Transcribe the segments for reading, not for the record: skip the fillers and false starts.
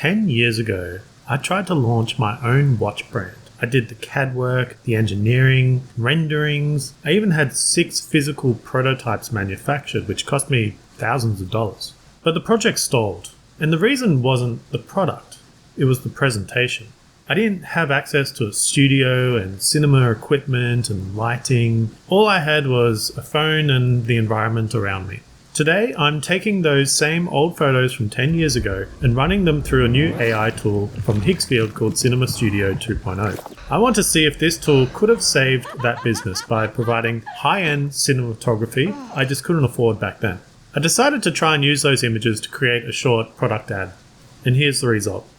10 years ago, I tried to launch my own watch brand. I did the CAD work, the engineering, renderings. I even had 6 physical prototypes manufactured, which cost me thousands of dollars. But the project stalled. And the reason wasn't the product, it was the presentation. I didn't have access to a studio and cinema equipment and lighting. All I had was a phone and the environment around me. Today, I'm taking those same old photos from 10 years ago and running them through a new AI tool from Higgsfield called Cinema Studio 2.0. I want to see if this tool could have saved that business by providing high-end cinematography I just couldn't afford back then. I decided to try and use those images to create a short product ad. And here's the result.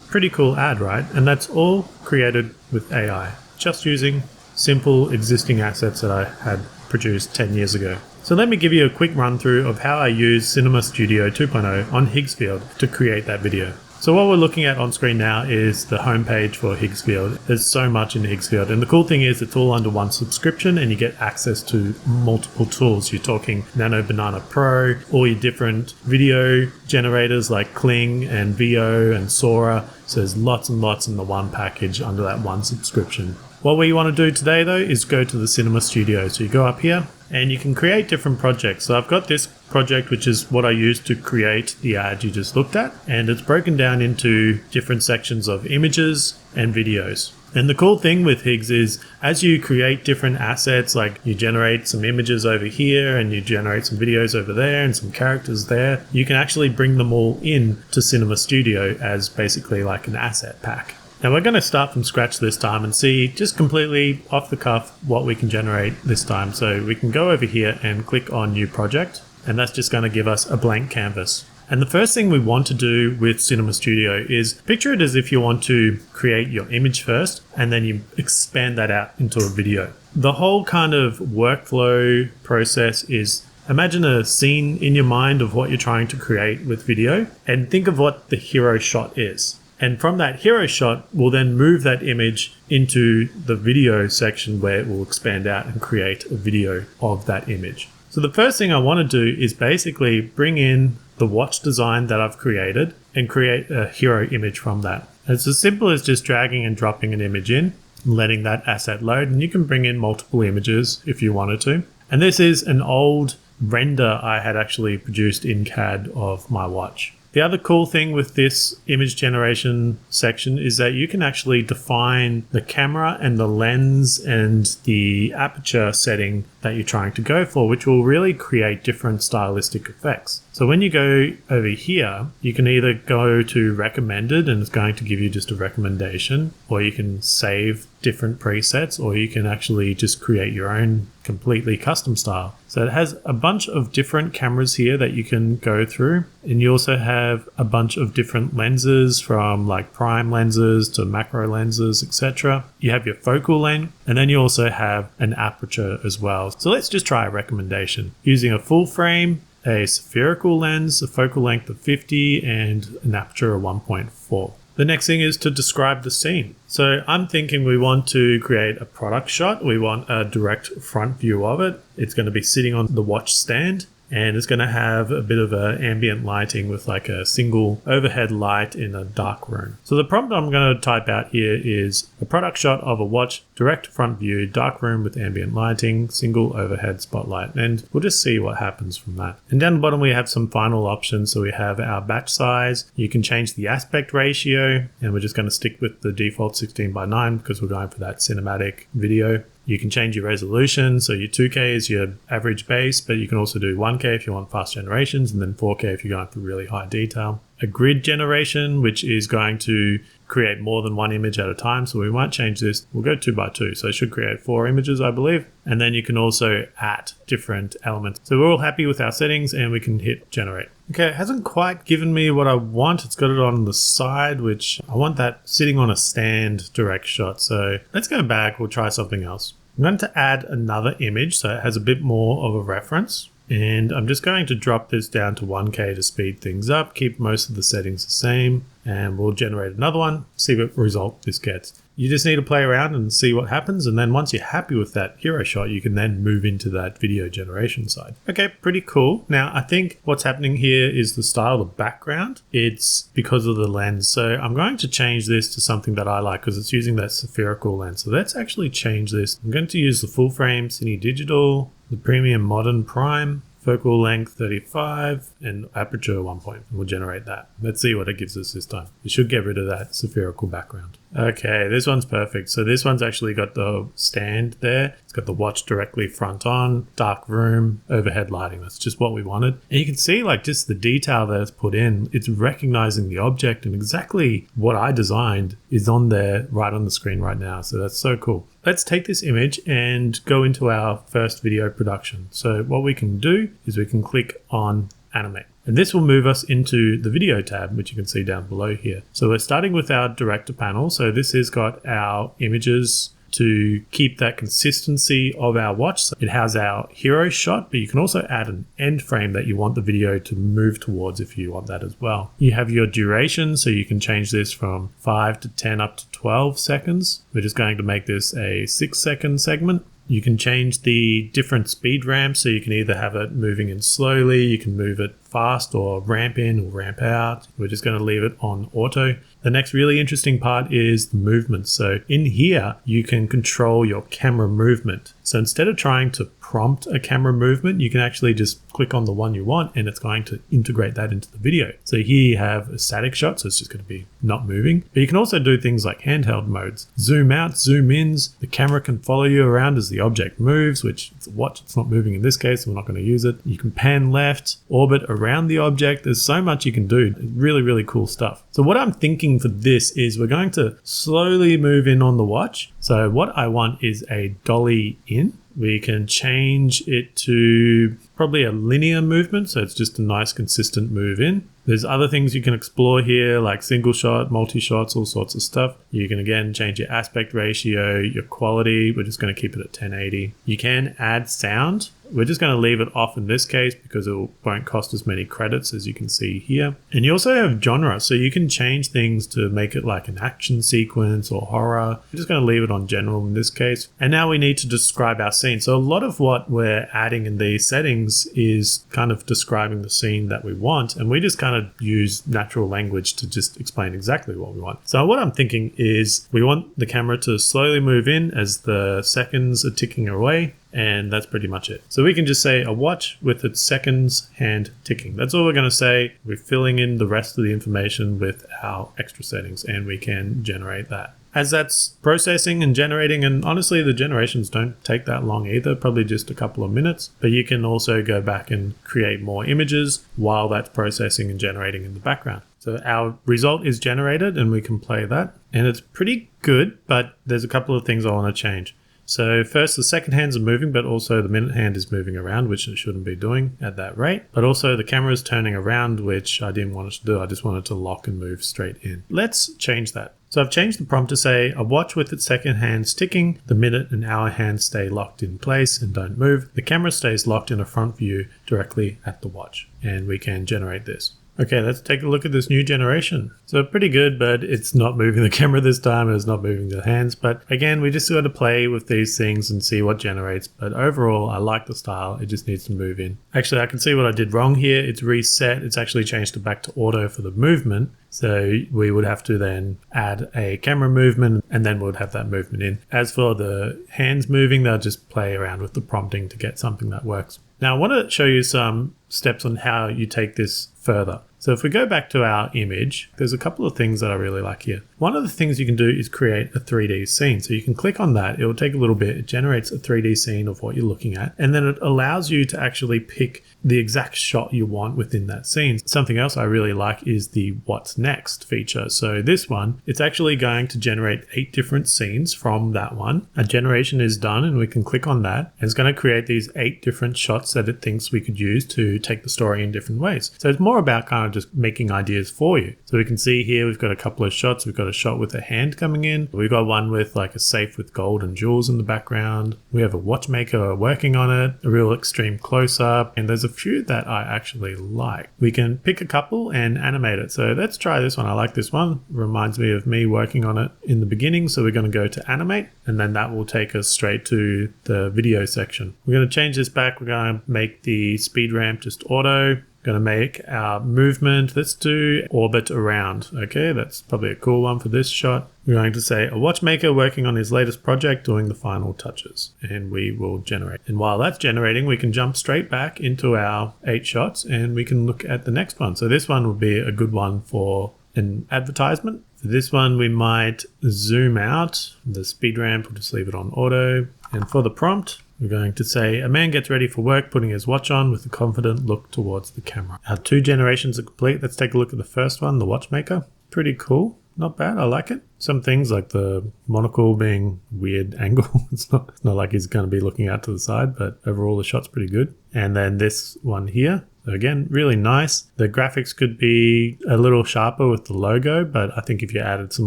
Pretty cool ad, right? And that's all created with AI, just using simple existing assets that I had produced 10 years ago. So let me give you a quick run through of how I use Cinema Studio 2.0 on Higgsfield to create that video. So what we're looking at on screen now is the homepage for Higgsfield. There's so much in Higgsfield, and the cool thing is it's all under one subscription and you get access to multiple tools. You're talking Nano Banana Pro, all your different video generators like Kling and VO and Sora. So there's lots and lots in the one package under that one subscription. What we want to do today though is go to the Cinema Studio. So you go up here and you can create different projects. So I've got this project, which is what I used to create the ad you just looked at. And it's broken down into different sections of images and videos. And the cool thing with Higgs is as you create different assets, like you generate some images over here and you generate some videos over there and some characters there, you can actually bring them all in to Cinema Studio as basically like an asset pack. Now we're going to start from scratch this time and see just completely off the cuff what we can generate this time. So we can go over here and click on New Project, and that's just going to give us a blank canvas. And the first thing we want to do with Cinema Studio is picture it as if you want to create your image first and then you expand that out into a video. The whole kind of workflow process is imagine a scene in your mind of what you're trying to create with video and think of what the hero shot is. And from that hero shot, we'll then move that image into the video section where it will expand out and create a video of that image. So the first thing I want to do is basically bring in the watch design that I've created and create a hero image from that. And it's as simple as just dragging and dropping an image in and letting that asset load. And you can bring in multiple images if you wanted to. And this is an old render I had actually produced in CAD of my watch. The other cool thing with this image generation section is that you can actually define the camera and the lens and the aperture setting that you're trying to go for, which will really create different stylistic effects. So when you go over here, you can either go to recommended and it's going to give you just a recommendation, or you can save different presets, or you can actually just create your own completely custom style. So it has a bunch of different cameras here that you can go through, and you also have a bunch of different lenses from like prime lenses to macro lenses, etc. You have your focal length, and then you also have an aperture as well. So let's just try a recommendation using a full frame, a spherical lens, a focal length of 50 and an aperture of 1.4. The next thing is to describe the scene. So I'm thinking we want to create a product shot. We want a direct front view of it. It's going to be sitting on the watch stand, and it's going to have a bit of an ambient lighting with like a single overhead light in a dark room. So the prompt I'm going to type out here is a product shot of a watch, direct front view, dark room with ambient lighting, single overhead spotlight, and we'll just see what happens from that. And down the bottom we have some final options. So we have our batch size. You can change the aspect ratio, and we're just going to stick with the default 16:9 because we're going for that cinematic video. You can change your resolution, so your 2K is your average base, but you can also do 1K if you want fast generations, and then 4K if you're going for really high detail. A grid generation, which is going to create more than one image at a time, so we might change this. We'll go 2x2, so it should create 4 images, I believe. And then you can also add different elements. So we're all happy with our settings, and we can hit generate. Okay, it hasn't quite given me what I want. It's got it on the side, which I want that sitting on a stand direct shot. So let's go back. We'll try something else. I'm going to add another image so it has a bit more of a reference. And I'm just going to drop this down to 1K to speed things up, keep most of the settings the same, and we'll generate another one, see what result this gets. You just need to play around and see what happens, and then once you're happy with that hero shot, you can then move into that video generation side. Okay, pretty cool. Now, I think what's happening here is the style of the background. It's because of the lens. So I'm going to change this to something that I like because it's using that spherical lens. So let's actually change this. I'm going to use the full frame Cine Digital, the Premium Modern Prime, focal length 35, and aperture 1 point. We'll generate that. Let's see what it gives us this time. It should get rid of that spherical background. Okay, this one's perfect. So this one's actually got the stand there. It's got the watch directly front on, dark room, overhead lighting. That's just what we wanted. And you can see like just the detail that it's put in. It's recognizing the object, and exactly what I designed is on there right on the screen right now. So that's so cool. Let's take this image and go into our first video production. So what we can do is we can click on animate. And this will move us into the video tab, which you can see down below here. So we're starting with our director panel. So this has got our images to keep that consistency of our watch. So it has our hero shot, but you can also add an end frame that you want the video to move towards if you want that as well. You have your duration, so you can change this from 5 to 10 up to 12 seconds. We're just going to make this a 6-second segment. You can change the different speed ramps, so you can either have it moving in slowly, you can move it fast or ramp in or ramp out. We're just going to leave it on auto. The next really interesting part is the movement. So in here, you can control your camera movement. So instead of trying to prompt a camera movement, you can actually just click on the one you want and it's going to integrate that into the video. So here you have a static shot, so it's just going to be not moving. But you can also do things like handheld modes. Zoom out, zoom ins. The camera can follow you around as the object moves, which it's a watch, it's not moving in this case, so we're not going to use it. You can pan left, orbit around the object. There's so much you can do. Really, really cool stuff. So what I'm thinking for this is we're going to slowly move in on the watch. So what I want is a dolly in. We can change it to probably a linear movement, so it's just a nice consistent move in. There's other things you can explore here, like single shot, multi-shots, all sorts of stuff. You can again change your aspect ratio, your quality. We're just going to keep it at 1080. You can add sound. We're just going to leave it off in this case because it won't cost as many credits as you can see here. And you also have genre, so you can change things to make it like an action sequence or horror. We're just going to leave it on general in this case. And now we need to describe our scene. So a lot of what we're adding in these settings is kind of describing the scene that we want. And we just kind of use natural language to just explain exactly what we want. So what I'm thinking is we want the camera to slowly move in as the seconds are ticking away. And that's pretty much it. So we can just say a watch with its seconds hand ticking. That's all we're going to say. We're filling in the rest of the information with our extra settings and we can generate that. As that's processing and generating, and honestly the generations don't take that long either, probably just a couple of minutes, but you can also go back and create more images while that's processing and generating in the background. So our result is generated and we can play that and it's pretty good, but there's a couple of things I want to change. So first, the second hands are moving, but also the minute hand is moving around, which it shouldn't be doing at that rate. But also the camera is turning around, which I didn't want it to do. I just wanted to lock and move straight in. Let's change that. So I've changed the prompt to say a watch with its second hands ticking, the minute and hour hands stay locked in place and don't move. The camera stays locked in a front view directly at the watch. And we can generate this. Okay, let's take a look at this new generation. So pretty good, but it's not moving the camera this time. It's not moving the hands. But again, we just got to play with these things and see what generates. But overall, I like the style. It just needs to move in. Actually, I can see what I did wrong here. It's reset. It's actually changed it back to auto for the movement. So we would have to then add a camera movement and then we'd have that movement in. As for the hands moving, they'll just play around with the prompting to get something that works. Now I want to show you some steps on how you take this further. So if we go back to our image, there's a couple of things that I really like here. One of the things you can do is create a 3D scene. So you can click on that. It will take a little bit. It generates a 3D scene of what you're looking at. And then it allows you to actually pick the exact shot you want within that scene. Something else I really like is the what's next feature. So this one, it's actually going to generate 8 different scenes from that one. A generation is done and we can click on that. And it's going to create these 8 different shots that it thinks we could use to take the story in different ways. So it's more about kind of just making ideas for you. So we can see here we've got a couple of shots. We've got a shot with a hand coming in. We've got one with like a safe with gold and jewels in the background. We have a watchmaker working on it, a real extreme close-up, and there's a few that I actually like. We can pick a couple and animate it. So let's try this one. I like this one. It reminds me of me working on it in the beginning. So we're going to go to animate, and then that will take us straight to the video section. We're going to change this back. We're going to make the speed ramp just auto. Going to make our movement. Let's do orbit around. Okay, that's probably a cool one for this shot. We're going to say a watchmaker working on his latest project doing the final touches, and we will generate. And while that's generating, we can jump straight back into our 8 shots and we can look at the next one. So this one would be a good one for an advertisement. For this one, we might zoom out the speed ramp. We'll just leave it on auto. And for the prompt, we're going to say, a man gets ready for work, putting his watch on with a confident look towards the camera. Our 2 generations are complete. Let's take a look at the first one, the watchmaker. Pretty cool. Not bad. I like it. Some things like the monocle being weird angle. It's not like he's going to be looking out to the side, but overall the shot's pretty good. And then this one here. Again, really nice. The graphics could be a little sharper with the logo, but I think if you added some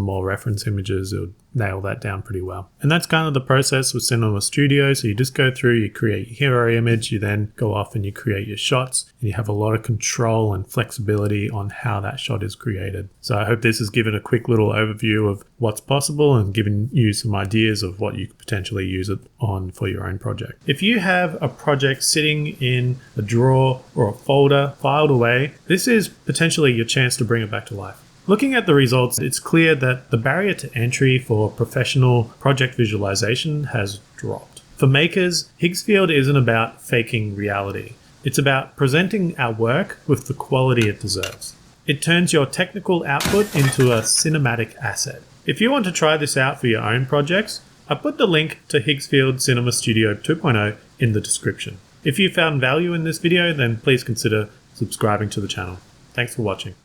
more reference images, it would nail that down pretty well. And that's kind of the process with Cinema Studio. So you just go through, you create your hero image, you then go off and you create your shots, and you have a lot of control and flexibility on how that shot is created. So I hope this has given a quick little overview of what's possible and given you some ideas of what you could potentially use it on for your own project. If you have a project sitting in a drawer or a folder filed away, this is potentially your chance to bring it back to life. Looking at the results, it's clear that the barrier to entry for professional project visualization has dropped. For makers, Higgsfield isn't about faking reality. It's about presenting our work with the quality it deserves. It turns your technical output into a cinematic asset. If you want to try this out for your own projects, I put the link to Higsfield Cinema Studio 2.0 in the description. If you found value in this video, then please consider subscribing to the channel. Thanks for watching.